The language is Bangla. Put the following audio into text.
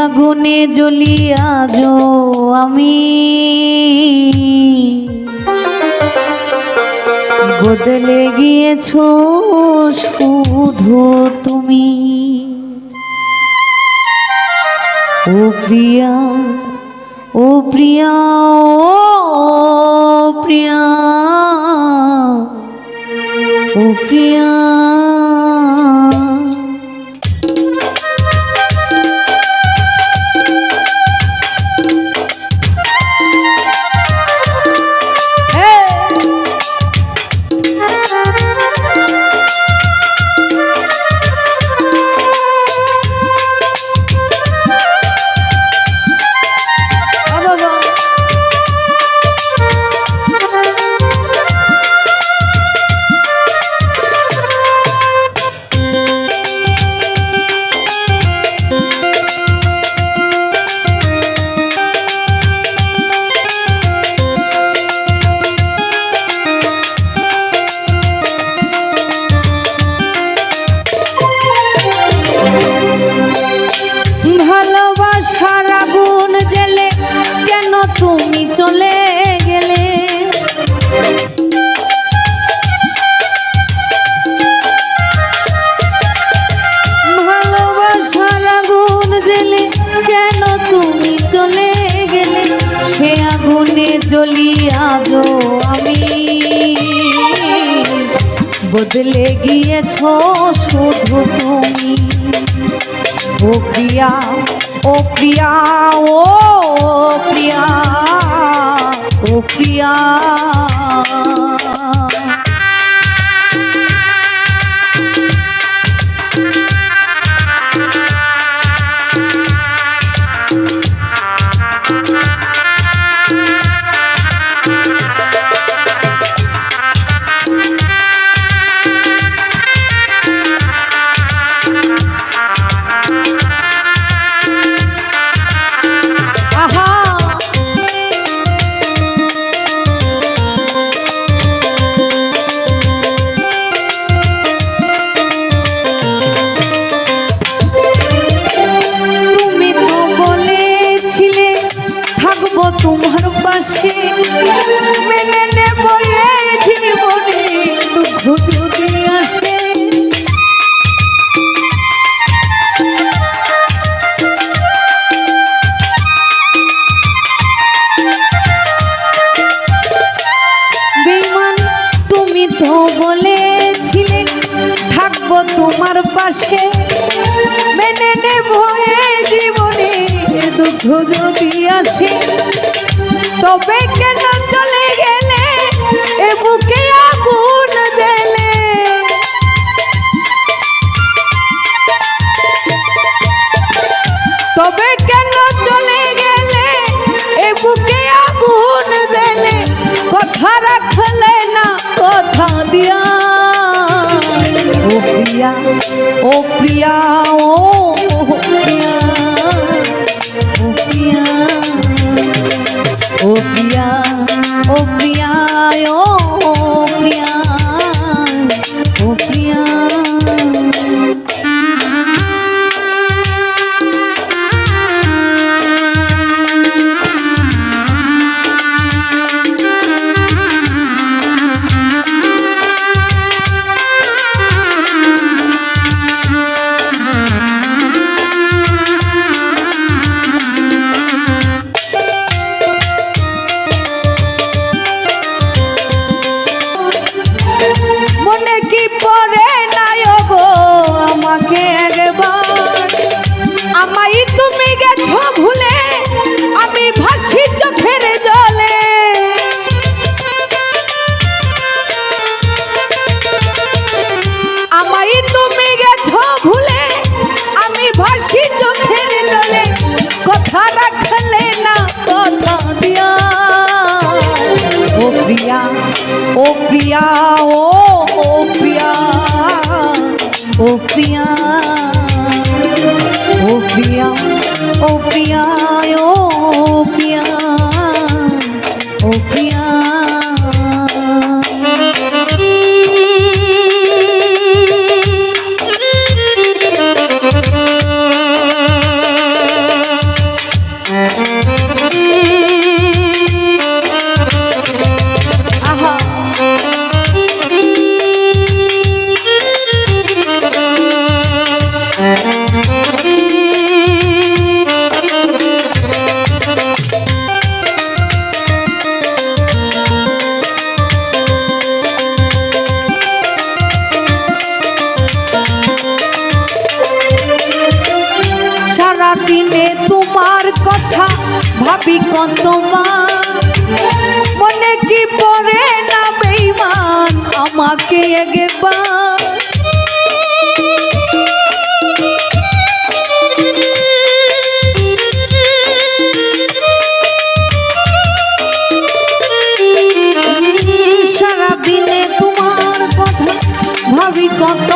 আগুনে জ্বলিয়া যো আমি বদলে গিয়েছো শুধু তুমি। ও প্রিয়া, ও প্রিয়া, ও প্রিয়া, ও প্রিয়া। ভালোবাসার আগুন জ্বেলে কেন তুমি চলে গেলে? ভালোবাসার আগুন জ্বেলে কেন তুমি চলে গেলে? সে আগুনে জ্বলিয়া যো আমি বদলে গিয়েছো শুধু তুমি। ও প্রিয়া, ও প্রিয়া, ও প্রিয়া, ও প্রিয়া। তোমার পাশে মেনে নেব এই জীবনে দুঃখ যদি আসে। বেঈমান তুমি তো বলেছিলে থাকবো তোমার পাশে, মেনে নেব এই জীবনে দুঃখ যদি আসে। তবে কেন চলে গেলে এ বুকে আগুন জ্বেলে? তবে কেন চলে গেলে এ বুকে আগুন জ্বেলে? কথা রাখলে না কথা দিয়া। ও প্রিয়া, ও প্রিয়া, ও প্রিয়া, ও প্রিয়া, ও প্রিয়া, ও প্রিয়া, ও প্রিয়া, ও প্রিয়া। प्रिया ओ प्रिया ओ प्रिया ओ प्रिया ओ प्रिया ओ प्रिया ओ प्रिया ओ प्रिया ভাবি কতবার মনে কি পড়ে না বেঈমান আমাকে একবার সারাদিনে তোমার কথা ভাবি কত